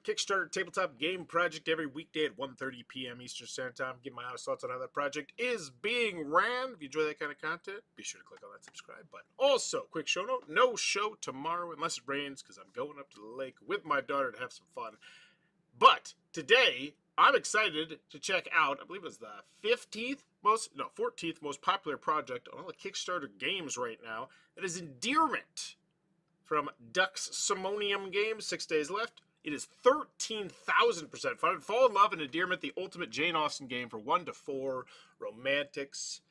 Kickstarter tabletop game project every weekday at 1:30 p.m. Eastern Standard Time. Give my honest thoughts on how that project is being ran. If you enjoy that kind of content, be sure to click on that subscribe button. Also, quick show note, no show tomorrow unless it rains because I'm going up to the lake with my daughter to have some fun. But today, I'm excited to check out, I believe it's the 14th most popular project on all the Kickstarter games right now. That is Endearment from Dux Simonium Games. 6 days left. It is 13,000% fun. Fall in love and Endearment, the ultimate Jane Austen game for 1 to 4 romantics.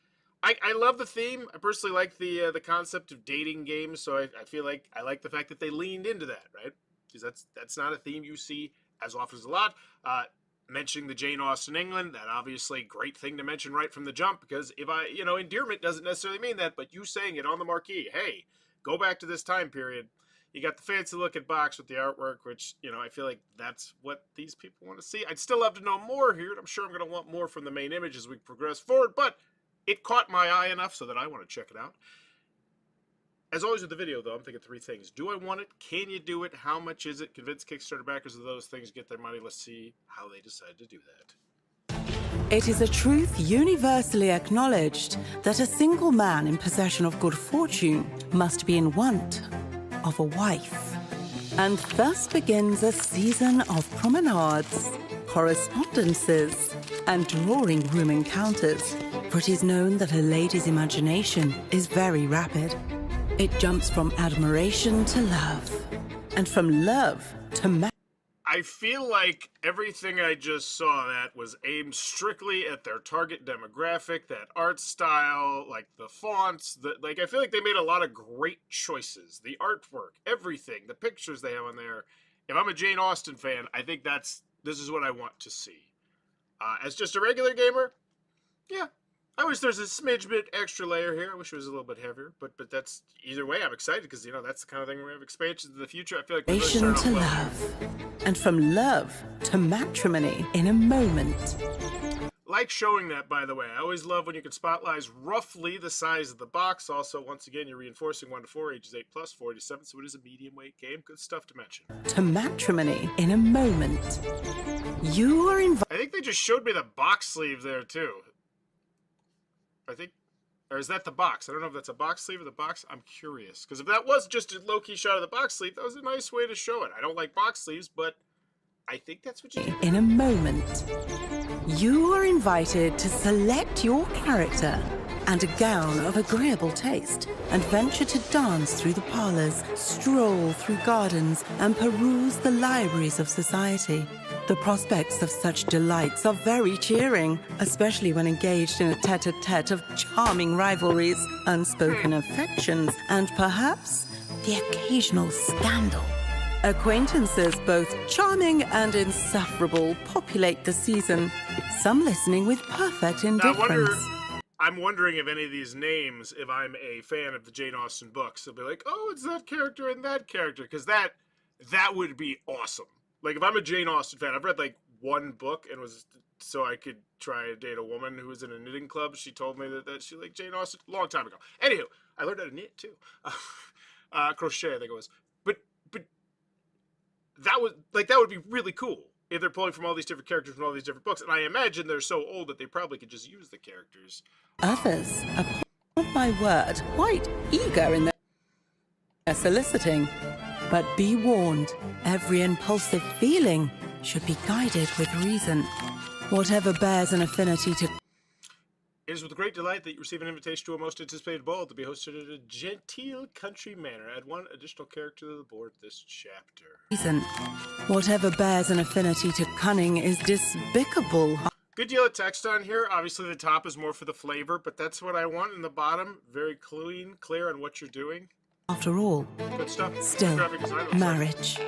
I love the theme. I personally like the concept of dating games, so I feel like I like the fact that they leaned into that, right? Because that's not a theme you see as often as a lot. Mentioning the Jane Austen England, that obviously great thing to mention right from the jump, because if Endearment doesn't necessarily mean that, but you saying it on the marquee, hey, go back to this time period. You got the fancy looking box with the artwork, which, I feel like that's what these people want to see. I'd still love to know more here, and I'm sure I'm going to want more from the main image as we progress forward, but it caught my eye enough so that I want to check it out. As always with the video, though, I'm thinking 3 things. Do I want it? Can you do it? How much is it? Convince Kickstarter backers of those things, get their money. Let's see how they decide to do that. It is a truth universally acknowledged that a single man in possession of good fortune must be in want of a wife. And thus begins a season of promenades, correspondences, and drawing room encounters. For it is known that a lady's imagination is very rapid. It jumps from admiration to love, and from love to I feel like everything I just saw that was aimed strictly at their target demographic, that art style, like the fonts, I feel like they made a lot of great choices. The artwork, everything, the pictures they have on there. If I'm a Jane Austen fan, I think this is what I want to see. As just a regular gamer, yeah. I wish there's a smidge bit extra layer here. I wish it was a little bit heavier, but that's either way. I'm excited because that's the kind of thing where we have expansions in the future. I feel like we're really starting off well. love, and from love to matrimony in a moment. Like showing that, by the way. I always love when you can spotlight roughly the size of the box. Also, once again, you're reinforcing 1 to 4, ages 8+, 4 to 7, so it is a medium weight game. Good stuff to mention. To matrimony in a moment. You are invited. I think they just showed me the box sleeve there too. Or is that the box? I don't know if that's a box sleeve or the box. I'm curious. Because if that was just a low-key shot of the box sleeve, that was a nice way to show it. I don't like box sleeves, but I think that's what you do. In a moment, you are invited to select your character and a gown of agreeable taste and venture to dance through the parlors, stroll through gardens, and peruse the libraries of society. The prospects of such delights are very cheering, especially when engaged in a tete-a-tete of charming rivalries, unspoken affections, and perhaps the occasional scandal. Acquaintances both charming and insufferable populate the season, some listening with perfect indifference. I'm wondering if any of these names, if I'm a fan of the Jane Austen books, they'll be like, oh, it's that character and that character, because that would be awesome. Like, if I'm a Jane Austen fan, I've read, like, 1 book, and it was so I could try to date a woman who was in a knitting club. She told me that she liked Jane Austen a long time ago. Anywho, I learned how to knit, too. Crochet, I think it was. But that would be really cool if they're pulling from all these different characters from all these different books. And I imagine they're so old that they probably could just use the characters. Others, upon my word, quite eager in their soliciting. But be warned, every impulsive feeling should be guided with reason. Whatever bears an affinity to... It is with great delight that you receive an invitation to a most anticipated ball to be hosted at a genteel country manor. Add 1 additional character to the board this chapter. Reason. Whatever bears an affinity to cunning is despicable. Good deal of text on here. Obviously, the top is more for the flavor, but that's what I want. In the bottom, very clear on what you're doing. After all, good stuff. Still, marriage,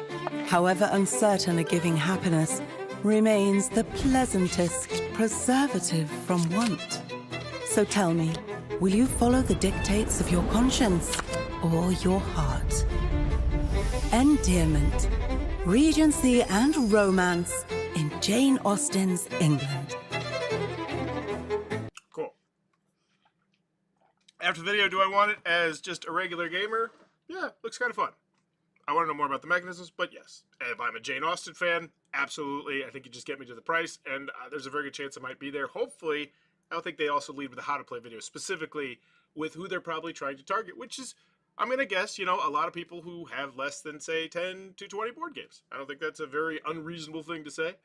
however uncertain a giving happiness, remains the pleasantest preservative from want. So tell me, will you follow the dictates of your conscience or your heart? Endearment, Regency and romance in Jane Austen's England. After the video, do I want it as just a regular gamer? Yeah, looks kind of fun. I want to know more about the mechanisms, but yes. If I'm a Jane Austen fan, absolutely. I think you just get me to the price, and there's a very good chance I might be there. Hopefully, I don't think they also lead with a how to play video, specifically with who they're probably trying to target, which is, I'm going to guess, a lot of people who have less than, say, 10 to 20 board games. I don't think that's a very unreasonable thing to say.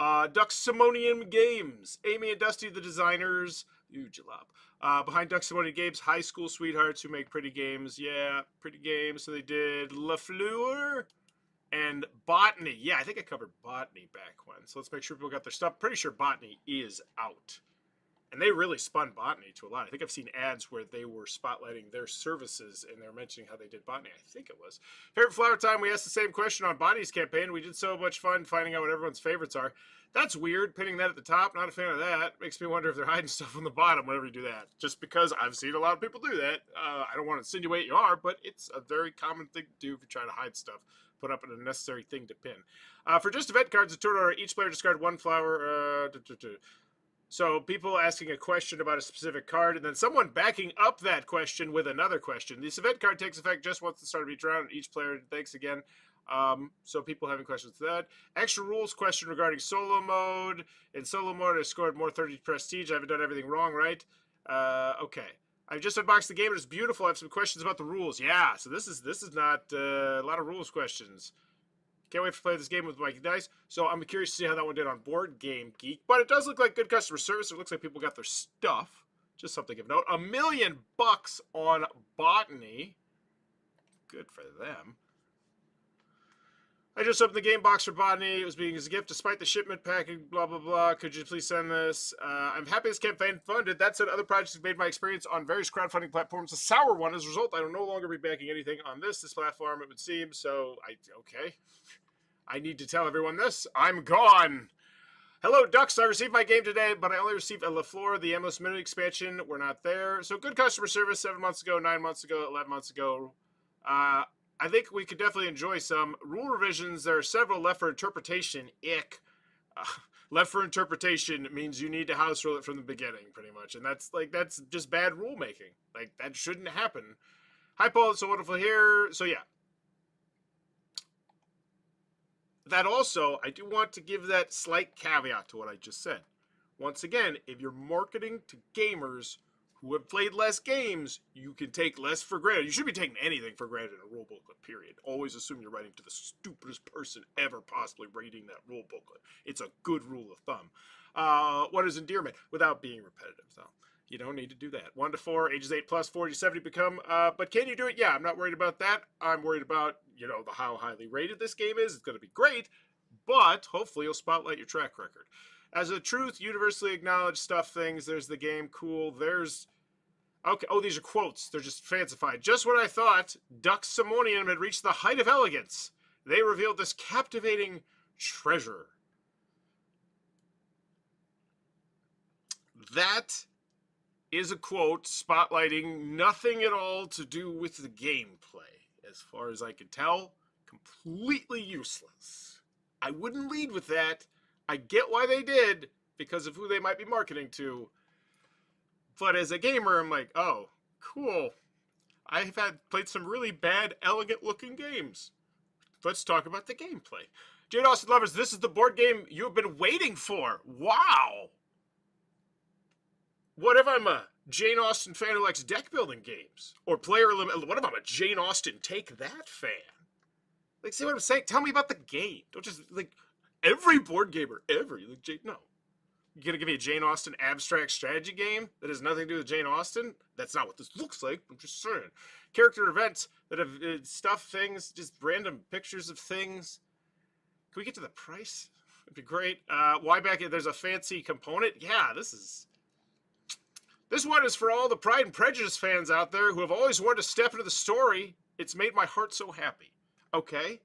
Duximonium Games. Amy and Dusty, the designers. Behind Duximonium Games, high school sweethearts who make pretty games. Yeah, pretty games. So they did La Fleur and Botany. Yeah, I think I covered Botany back when. So let's make sure people got their stuff. Pretty sure Botany is out. And they really spun Botany to a lot. I think I've seen ads where they were spotlighting their services and they're mentioning how they did Botany. I think it was. Favorite flower time, we asked the same question on Botany's campaign. We did so much fun finding out what everyone's favorites are. That's weird, pinning that at the top. Not a fan of that. Makes me wonder if they're hiding stuff on the bottom whenever you do that. Just because I've seen a lot of people do that. I don't want to insinuate you are, but it's a very common thing to do if you're trying to hide stuff. Put up an unnecessary thing to pin. For just event cards, the turn order, each player discard one flower. So people asking a question about a specific card, and then someone backing up that question with another question. This event card takes effect just once at the start of each round. Each player thanks again. So people having questions to that. Extra rules question regarding solo mode. In solo mode, I scored more 30 prestige. I haven't done everything wrong, right? Okay. I've just unboxed the game. It's beautiful. I have some questions about the rules. Yeah, so this is not a lot of rules questions. Can't wait to play this game with Mikey Dice. So I'm curious to see how that one did on Board Game Geek. But it does look like good customer service. It looks like people got their stuff. Just something of note. $1 million on Botany. Good for them. I just opened the game box for Botany. It was being as a gift despite the shipment packing, blah, blah, blah. Could you please send this? I'm happy this campaign funded. That said, other projects have made my experience on various crowdfunding platforms a sour one. As a result, I will no longer be backing anything on this platform, it would seem. So, okay. I need to tell everyone this. I'm gone. Hello, Ducks. I received my game today, but I only received a La Fleur, the Endless Minute expansion. We're not there. So, good customer service 7 months ago, 9 months ago, 11 months ago. I think we could definitely enjoy some rule revisions. There are several left for interpretation. Ick. Left for interpretation means you need to house rule it from the beginning, pretty much. And that's just bad rule making. Like, that shouldn't happen. Hi, Paul. It's so wonderful here. So, yeah. That also, I do want to give that slight caveat to what I just said. Once again, if you're marketing to gamers who have played less games, you can take less for granted. You should be taking anything for granted in a rule booklet, period. Always assume you're writing to the stupidest person ever possibly reading that rule booklet. It's a good rule of thumb. What is endearment? Without being repetitive, though. You don't need to do that. 1 to 4, ages 8 plus, 40 to 70 become. But can you do it? Yeah, I'm not worried about that. I'm worried about, how highly rated this game is. It's going to be great, but hopefully you'll spotlight your track record. As a truth, universally acknowledged stuff things. There's the game. Cool. There's... Okay. Oh, these are quotes. They're just fancified. Just what I thought. Duximonium had reached the height of elegance. They revealed this captivating treasure. That is a quote spotlighting nothing at all to do with the gameplay. As far as I can tell, completely useless. I wouldn't lead with that. I get why they did, because of who they might be marketing to. But as a gamer, I'm like, oh, cool. I've played some really bad, elegant-looking games. Let's talk about the gameplay. Jane Austen lovers, this is the board game you've been waiting for. Wow. What if I'm a Jane Austen fan who likes deck-building games? Or player limit? What if I'm a Jane Austen take-that fan? Like, see what I'm saying? Tell me about the game. Don't just, every board gamer ever. No. You're going to give me a Jane Austen abstract strategy game that has nothing to do with Jane Austen? That's not what this looks like. I'm just saying. Character events that have stuff, things, just random pictures of things. Can we get to the price? That'd be great. Why back there's a fancy component? Yeah, this one is for all the Pride and Prejudice fans out there who have always wanted to step into the story. It's made my heart so happy. Okay.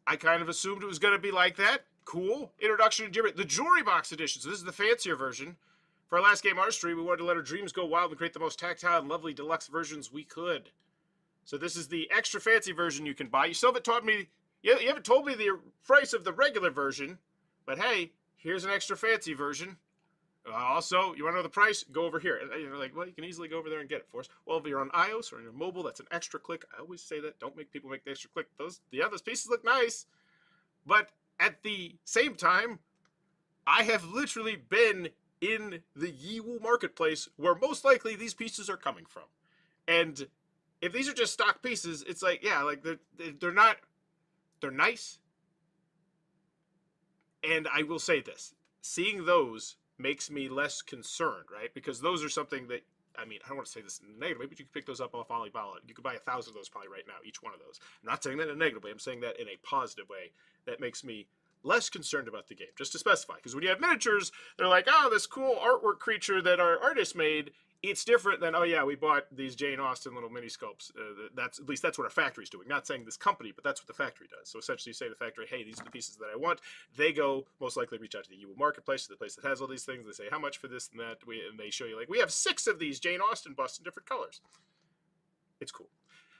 I kind of assumed it was going to be like that. Cool. Introduction to Endearment. The Jewelry Box Edition. So this is the fancier version. For our last game artistry, we wanted to let our dreams go wild and create the most tactile and lovely deluxe versions we could. So this is the extra fancy version you can buy. You still haven't told me, you haven't told me the price of the regular version, but hey, here's an extra fancy version. Also, you want to know the price? Go over here. And you're like, well, you can easily go over there and get it for us. Well, if you're on iOS or on your mobile, that's an extra click. I always say that. Don't make people make the extra click. Those pieces look nice. But at the same time, I have literally been in the Yiwu marketplace where most likely these pieces are coming from. And if these are just stock pieces, it's like, yeah, like they're not, they're nice. And I will say this, seeing those makes me less concerned, right? Because those are something that, I mean, I don't want to say this in a negative way, but you can pick those up off Alibaba. You could buy 1,000 of those probably right now, each one of those. I'm not saying that in a negative way. I'm saying that in a positive way. That makes me less concerned about the game, just to specify. Because when you have miniatures, they're like, oh, this cool artwork creature that our artist made. It's different than, oh yeah, we bought these Jane Austen little mini sculpts. That's at least that's what a factory's doing. Not saying this company, but that's what the factory does. So essentially, you say to the factory, hey, these are the pieces that I want. They go most likely reach out to the Yiwu marketplace, to the place that has all these things. They say how much for this and that, and they show you like we have 6 of these Jane Austen busts in different colors. It's cool.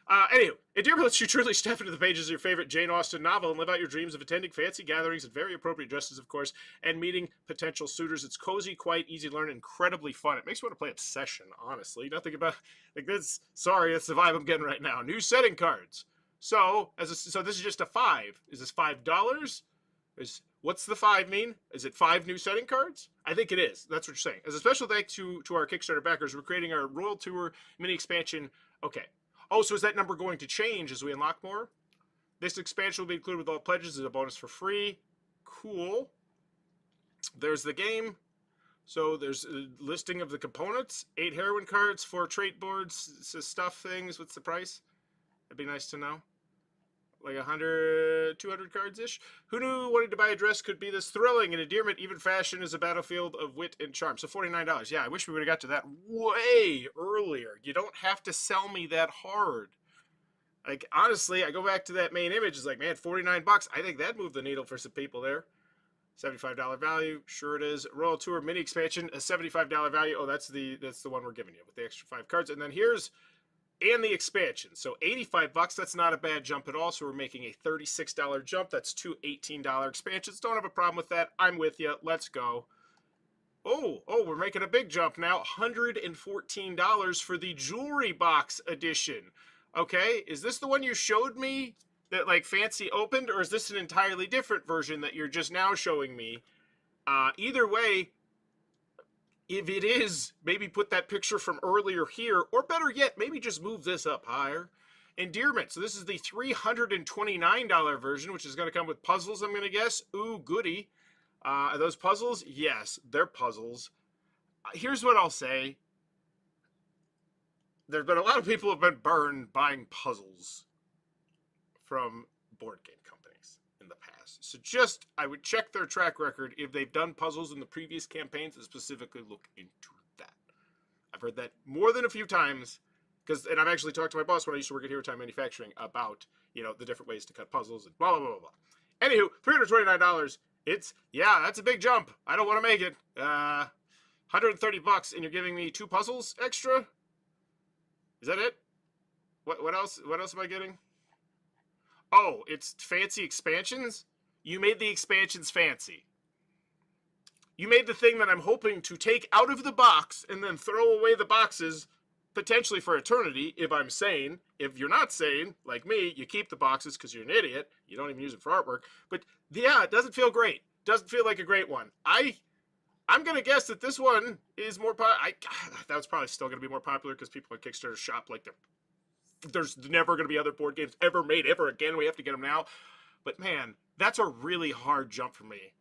Anywho, Endearment lets you truly step into the pages of your favorite Jane Austen novel and live out your dreams of attending fancy gatherings in very appropriate dresses, of course, and meeting potential suitors. It's cozy, quite easy to learn, incredibly fun. It makes me want to play Obsession, honestly. Nothing about, like this, sorry, that's the vibe I'm getting right now. New setting cards. So, so this is just a 5. Is this $5? What's the 5 mean? Is it 5 new setting cards? I think it is. That's what you're saying. As a special thanks to our Kickstarter backers, we're creating our Royal Tour mini expansion. Okay. Oh, so is that number going to change as we unlock more? This expansion will be included with all pledges as a bonus for free. Cool. There's the game. So there's a listing of the components. 8 heroine cards, 4 trait boards, stuff things. What's the price? That'd be nice to know. Like 100, 200 cards-ish. Who knew wanting to buy a dress could be this thrilling? In Endearment, even fashion is a battlefield of wit and charm. So $49. Yeah, I wish we would have got to that way earlier. You don't have to sell me that hard. Like, honestly, I go back to that main image. It's like, man, 49 bucks. I think that moved the needle for some people there. $75 value. Sure it is. Royal Tour mini expansion, a $75 value. Oh, that's the one we're giving you with the extra 5 cards. And then here's and the expansion. So 85 bucks, that's not a bad jump at all. So we're making a $36 jump. That's 2 $18 expansions. Don't have a problem with that. I'm with you. Let's go. Oh, we're making a big jump now. $114 for the jewelry box edition. Okay, is this the one you showed me that like fancy opened, or is this an entirely different version that you're just now showing me? Either way, if it is, maybe put that picture from earlier here, or better yet, maybe just move this up higher. Endearment. So this is the $329 version, which is going to come with puzzles, I'm going to guess. Ooh, goody. Are those puzzles? Yes, they're puzzles. Here's what I'll say. There's been a lot of people who have been burned buying puzzles from board game companies in the past. So just, I would check their track record if they've done puzzles in the previous campaigns and specifically look into that. I've heard that more than a few times, and I've actually talked to my boss when I used to work at Hero Time Manufacturing about, the different ways to cut puzzles and blah, blah, blah, blah, blah. Anywho, $329, that's a big jump. I don't want to make it. 130 bucks, and you're giving me 2 puzzles extra? Is that it? What else? What else am I getting? Oh, it's fancy expansions? You made the expansions fancy. You made the thing that I'm hoping to take out of the box and then throw away the boxes potentially for eternity, if I'm sane. If you're not sane, like me, you keep the boxes because you're an idiot. You don't even use them for artwork. But yeah, it doesn't feel great. Doesn't feel like a great one. I'm going to guess that this one is more popular. That was probably still going to be more popular because people on Kickstarter shop like there's never going to be other board games ever made ever again. We have to get them now. But man, that's a really hard jump for me.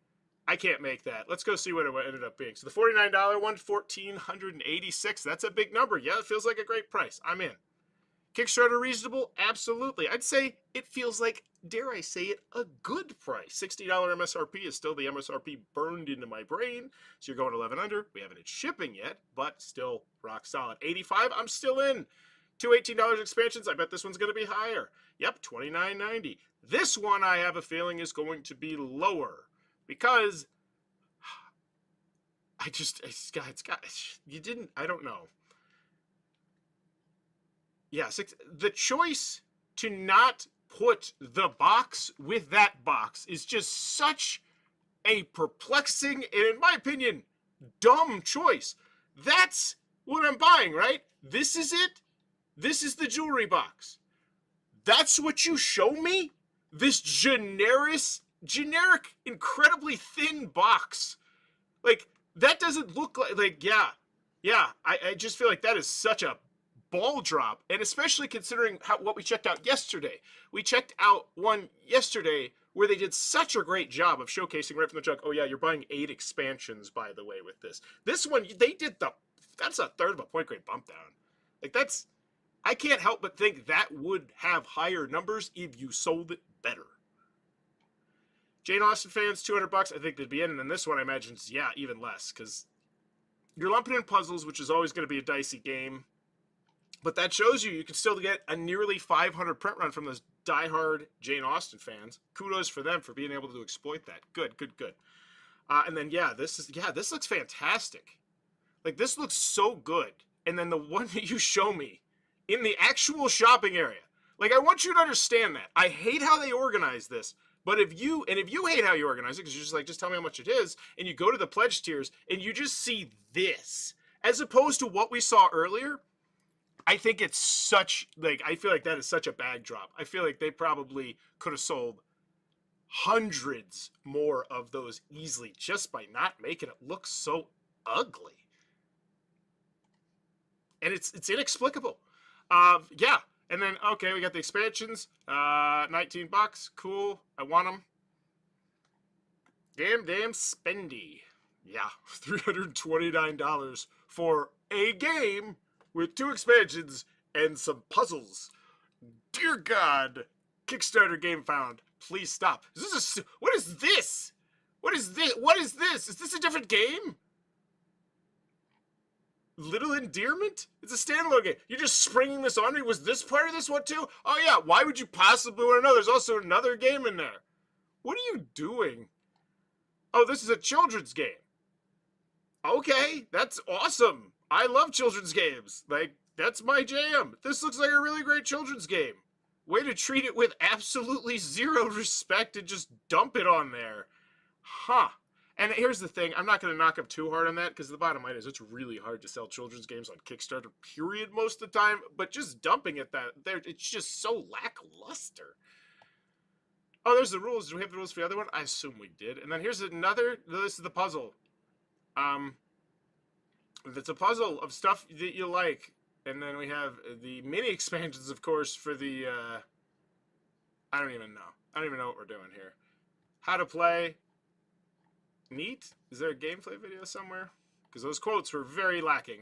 I can't make that. Let's go see what it ended up being. So the $49 one, $1,486. That's a big number. Yeah, it feels like a great price. I'm in. Kickstarter reasonable? Absolutely. I'd say it feels like, dare I say it, a good price. $60 MSRP is still the MSRP burned into my brain. So you're going 11 under. We haven't hit shipping yet, but still rock solid. 85, I'm still in. 2 $18 expansions. I bet this one's going to be higher. Yep, $29.90. This one I have a feeling is going to be lower because I don't know. Yeah, the choice to not put the box with that box is just such a perplexing and, in my opinion, dumb choice. That's what I'm buying, right? This is it. This is the jewelry box. That's what you show me? This generic, incredibly thin box. Like, that doesn't look like yeah. I just feel like that is such a ball drop, and especially considering what we checked out yesterday. We checked out one yesterday where they did such a great job of showcasing right from the jump. Oh yeah, you're buying 8 expansions, by the way, with this. This one, they did that's a third of a point grade bump down. Like, that's, I can't help but think that would have higher numbers if you sold it better. Jane Austen fans, $200, I think they'd be in. And then this one, I imagine, is, yeah, even less, because you're lumping in puzzles, which is always going to be a dicey game. But that shows you can still get a nearly 500 print run from those diehard Jane Austen fans. Kudos for them for being able to exploit that. Good. And then, this looks fantastic. Like, this looks so good. And then the one that you show me in the actual shopping area. Like, I want you to understand that. I hate how they organize this. But if you hate how you organize it, because you're just like, just tell me how much it is, and you go to the pledge tiers, and you just see this, as opposed to what we saw earlier, I think it's such, like, I feel like that is such a bag drop. I feel like they probably could have sold hundreds more of those easily just by not making it look so ugly. And it's inexplicable. Yeah. And then, okay, we got the expansions. $19. Cool. I want them. Damn spendy. Yeah. $329 for a game with 2 expansions and some puzzles. Dear God. Kickstarter game found. Please stop. What is this? What is this? What is this? Is this a different game? Little Endearment? It's a standalone game. You're just springing this on me? Was this part of this one too? Oh yeah, why would you possibly want to know? There's also another game in there. What are you doing? Oh, this is a children's game. Okay, that's awesome. I love children's games. Like, that's my jam. This looks like a really great children's game. Way to treat it with absolutely zero respect and just dump it on there. Huh. And here's the thing, I'm not going to knock up too hard on that, because the bottom line is it's really hard to sell children's games on Kickstarter, period, most of the time, but just dumping it there, it's just so lackluster. Oh, there's the rules. Do we have the rules for the other one? I assume we did. And then here's another, this is the puzzle. It's a puzzle of stuff that you like. And then we have the mini expansions, of course, for the, I don't even know what we're doing here. How to play. Neat. Is there a gameplay video somewhere? Because those quotes were very lacking.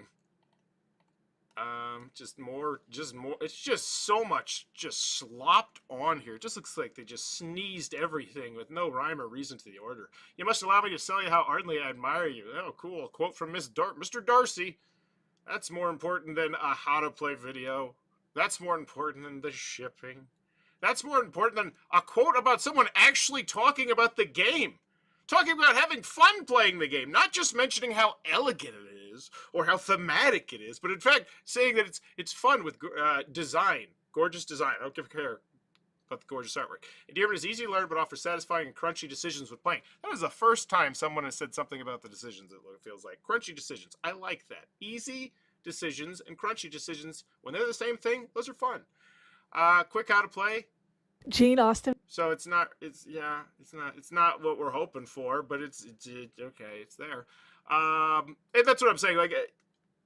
Just more. It's just so much just slopped on here. It just looks like they just sneezed everything with no rhyme or reason to the order. You must allow me to tell you how ardently I admire you. Oh, cool. A quote from Mr. Darcy. That's more important than a how to play video. That's more important than the shipping. That's more important than a quote about someone actually talking about the game. Talking about having fun playing the game, not just mentioning how elegant it is or how thematic it is, but in fact saying that it's fun with design, gorgeous design. I don't give a care about the gorgeous artwork. Endearment is easy to learn, but offers satisfying and crunchy decisions with playing. That was the first time someone has said something about the decisions. It feels like crunchy decisions. I like that. Easy decisions and crunchy decisions, when they're the same thing, those are fun. Quick how to play. Jane Austen. So it's not what we're hoping for, but it's okay, it's there. And that's what I'm saying. Like,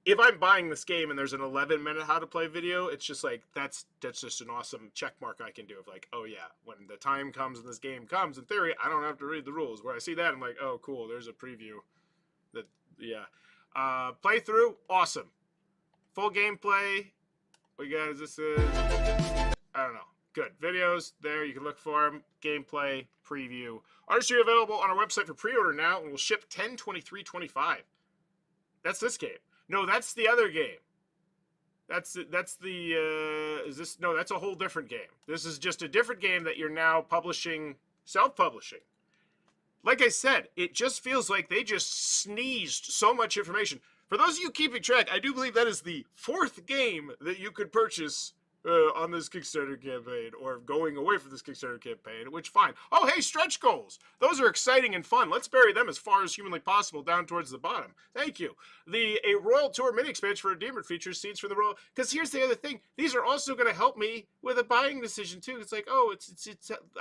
if I'm buying this game and there's an 11-minute how to play video, it's just like, that's just an awesome check mark I can do of like, oh yeah, when the time comes and this game comes, in theory, I don't have to read the rules. Where I see that, I'm like, oh cool, there's a preview. That, yeah. Playthrough, awesome. Full gameplay, we got, I don't know. Good. Videos, there, you can look for them. Gameplay, preview. Artistry available on our website for pre-order now, and will ship 10/23/25. That's this game. No, that's the other game. That's the, is this, no, that's a whole different game. This is just a different game that you're now publishing, self-publishing. Like I said, it just feels like they just sneezed so much information. For those of you keeping track, I do believe that is the 4th game that you could purchase on this Kickstarter campaign, or going away from this Kickstarter campaign, which fine. Oh, hey, stretch goals. Those are exciting and fun. Let's bury them as far as humanly possible down towards the bottom. Thank you. A Royal Tour mini expansion for Endearment features scenes from the Royal. Because here's the other thing. These are also going to help me with a buying decision, too. It's like, oh, it's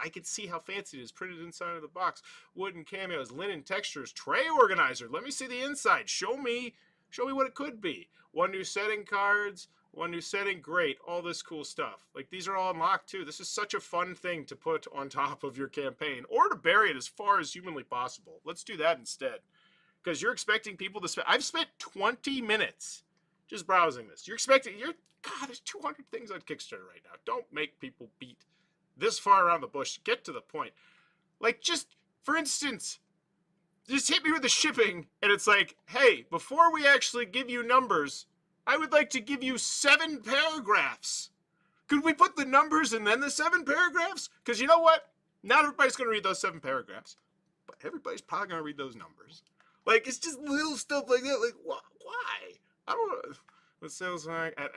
I can see how fancy it is printed inside of the box. Wooden cameos, linen textures, tray organizer. Let me see the inside. Show me what it could be. One new setting cards. One new setting, great, all this cool stuff. Like, these are all unlocked too. This is such a fun thing to put on top of your campaign, or to bury it as far as humanly possible. Let's do that instead. Because you're expecting people to spend, I've spent 20 minutes just browsing this. God, there's 200 things on Kickstarter right now. Don't make people beat this far around the bush. Get to the point. Like, just, for instance, just hit me with the shipping, and it's like, hey, before we actually give you numbers, I would like to give you 7 paragraphs. Could we put the numbers and then the 7 paragraphs? Because you know what? Not everybody's going to read those 7 paragraphs, but everybody's probably going to read those numbers. Like, it's just little stuff like that. Like, why? I don't know. It sounds like, and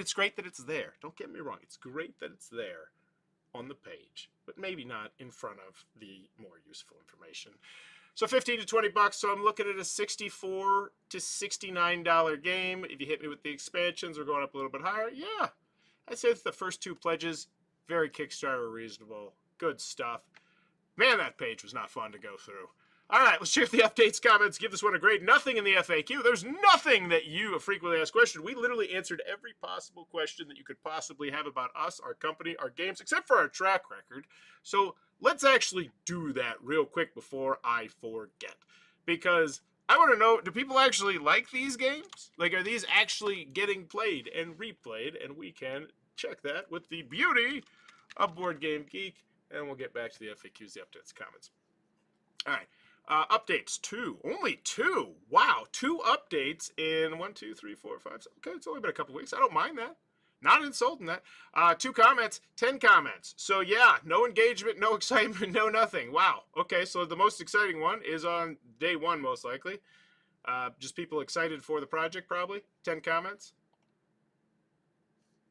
it's great that it's there. Don't get me wrong. It's great that it's there on the page, but maybe not in front of the more useful information. So 15 to 20 bucks. So I'm looking at a $64 to $69 game. If you hit me with the expansions, we're going up a little bit higher. Yeah, I'd say the first 2 pledges, very Kickstarter reasonable. Good stuff. Man, that page was not fun to go through. All right, let's check the updates, comments. Give this one a grade. Nothing in the FAQ. There's nothing that a frequently asked question. We literally answered every possible question that you could possibly have about us, our company, our games, except for our track record. So let's actually do that real quick before I forget. Because I want to know, do people actually like these games? Like, are these actually getting played and replayed? And we can check that with the beauty of Board Game Geek. And we'll get back to the FAQs, the updates, comments. All right. Updates, 2. Only 2. Wow, 2 updates in 1, 2, 3, 4, 5, 6. Okay, it's only been a couple weeks. I don't mind that. Not insulting that. 2 comments, 10 comments. So yeah, no engagement, no excitement, no nothing. Wow. Okay, so the most exciting one is on day 1, most likely. Just people excited for the project, probably. 10 comments.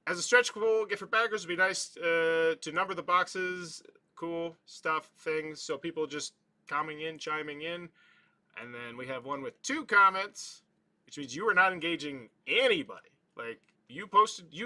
As a stretch goal, gift for backers, would be nice to number the boxes. Cool stuff, things. So people just chiming in. And then we have one with 2 comments, which means you are not engaging anybody. Like, you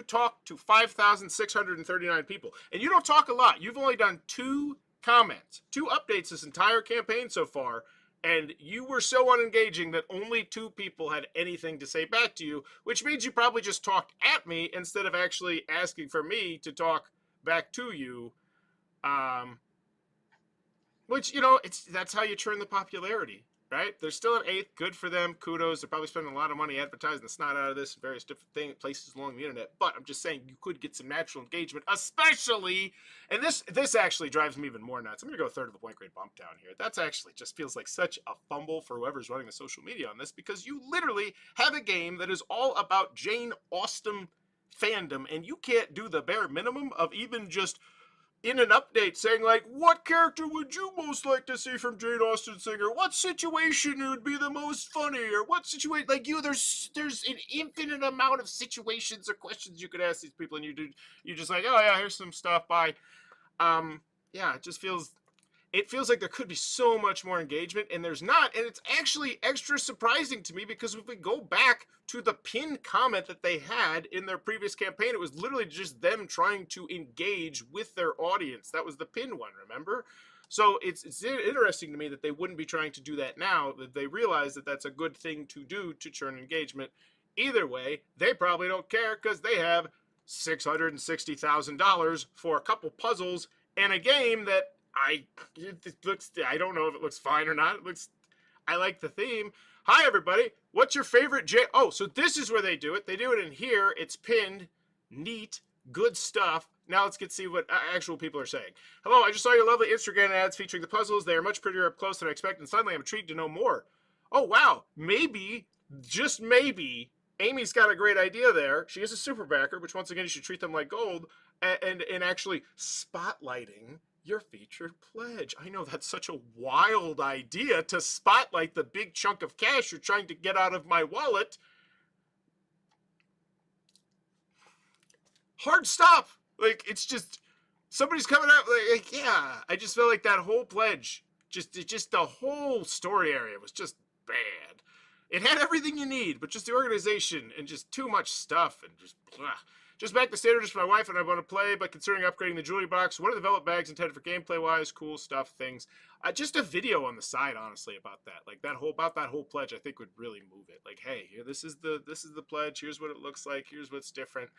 talked to 5,639 people, and you don't talk a lot. You've only done 2 comments, 2 updates this entire campaign so far, and you were so unengaging that only 2 people had anything to say back to you, which means you probably just talked at me instead of actually asking for me to talk back to you. Which, you know, that's how you churn the popularity, right? They're still an 8th. Good for them. Kudos. They're probably spending a lot of money advertising the snot out of this in various different places along the internet. But I'm just saying you could get some natural engagement, especially, and this actually drives me even more nuts. I'm going to go a third of the point grade bump down here. That's actually just feels like such a fumble for whoever's running the social media on this, because you literally have a game that is all about Jane Austen fandom, and you can't do the bare minimum of even just in an update saying, like, what character would you most like to see from Jane Austen Singer? What situation would be the most funny? Or what situation, like, there's an infinite amount of situations or questions you could ask these people, and you just like, oh yeah, here's some stuff, bye. Yeah, it feels like there could be so much more engagement, and there's not, and it's actually extra surprising to me, because if we go back to the pinned comment that they had in their previous campaign, it was literally just them trying to engage with their audience. That was the pinned one, remember? So it's interesting to me that they wouldn't be trying to do that now, that they realize that that's a good thing to do to churn engagement. Either way, they probably don't care, because they have $660,000 for a couple puzzles and a game that I don't know if it looks fine or not. I like the theme. Hi, everybody. What's your favorite Oh, so this is where they do it. They do it in here. It's pinned. Neat. Good stuff. Now let's see what actual people are saying. Hello, I just saw your lovely Instagram ads featuring the puzzles. They are much prettier up close than I expected, and suddenly I'm intrigued to know more. Oh, wow. Maybe, just maybe, Amy's got a great idea there. She is a super backer, which once again, you should treat them like gold, and actually spotlighting your featured pledge. I know that's such a wild idea, to spotlight the big chunk of cash you're trying to get out of my wallet. hard stop. Like, it's just, somebody's coming up, like yeah. I just felt like that whole pledge, just the whole story area was just bad. It had everything you need, but just the organization and just too much stuff and just blah. Just back to standard just for my wife and I want to play, but considering upgrading the jewelry box, what are the developed bags intended for gameplay wise? Cool stuff, things. Just a video on the side, honestly, about that. Like that whole pledge, I think would really move it. Like, hey, here, this is the pledge. Here's what it looks like. Here's what's different.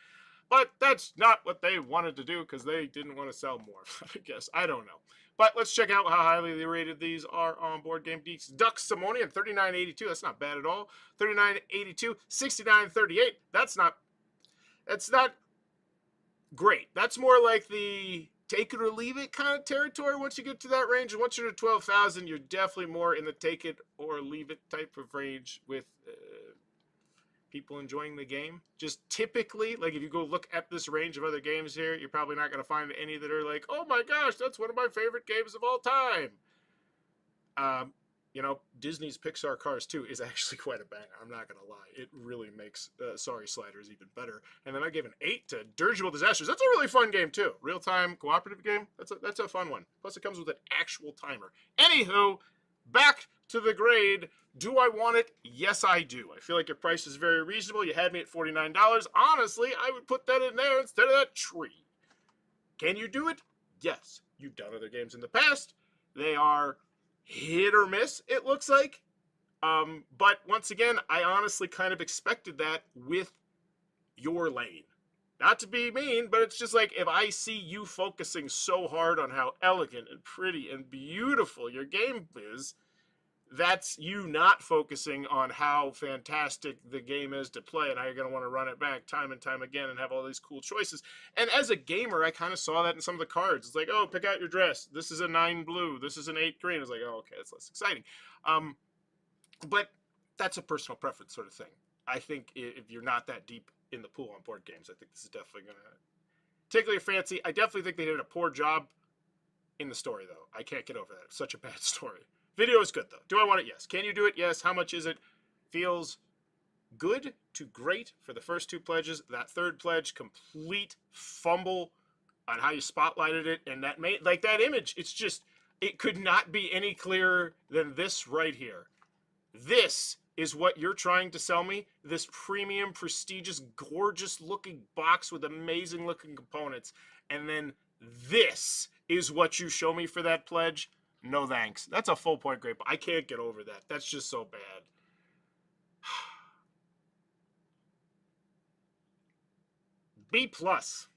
But that's not what they wanted to do because they didn't want to sell more. I guess I don't know. But let's check out how highly rated these are on Board Game Geeks. Duck Simonian 39.82. That's not bad at all. 39.82, 69.38. That's not great. That's more like the take it or leave it kind of territory once you get to that range. And once you're at 12,000, you're definitely more in the take it or leave it type of range with people enjoying the game. Just typically, like if you go look at this range of other games here, you're probably not going to find any that are like, oh my gosh, that's one of my favorite games of all time. You know, Disney's Pixar Cars 2 is actually quite a banger. I'm not going to lie. It really makes Sorry Sliders even better. And then I gave an 8 to Dirigible Disasters. That's a really fun game, too. Real-time cooperative game. That's a fun one. Plus, it comes with an actual timer. Anywho, back to the grade. Do I want it? Yes, I do. I feel like your price is very reasonable. You had me at $49. Honestly, I would put that in there instead of that tree. Can you do it? Yes. You've done other games in the past. They are hit or miss, it looks like. But once again, I honestly kind of expected that with your lane. Not to be mean, but it's just like if I see you focusing so hard on how elegant and pretty and beautiful your game is, that's you not focusing on how fantastic the game is to play and how you're going to want to run it back time and time again and have all these cool choices. And as a gamer, I kind of saw that in some of the cards. It's like, oh, pick out your dress. This is a 9 blue. This is an 8 green. It's like, oh, okay, that's less exciting. But that's a personal preference sort of thing. I think if you're not that deep in the pool on board games, I think this is definitely going to tickle your fancy. I definitely think they did a poor job in the story, though. I can't get over that. It's such a bad story. Video is good, though. Do I want it? Yes. Can you do it? Yes. How much is it? Feels good to great for the first 2 pledges. That third pledge, complete fumble on how you spotlighted it. And that made, like that image, it's just, it could not be any clearer than this right here. This is what you're trying to sell me. This premium, prestigious, gorgeous looking box with amazing looking components. And then this is what you show me for that pledge. No thanks. That's a full point grade, but I can't get over that. That's just so bad. B plus.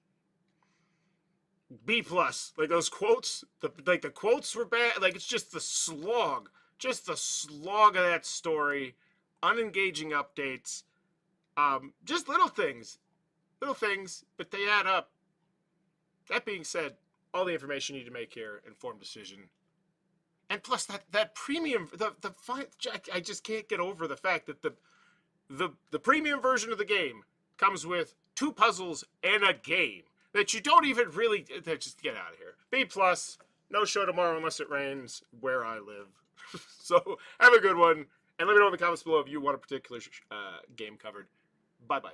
B plus. Like those quotes, the quotes were bad. Like it's just the slog of that story. Unengaging updates. Just little things, but they add up. That being said, all the information you need to make here, informed decision. And plus that premium, I just can't get over the fact that the premium version of the game comes with 2 puzzles and a game that you don't even really, just get out of here. B plus, no show tomorrow unless it rains where I live. So have a good one. And let me know in the comments below if you want a particular game covered. Bye-bye.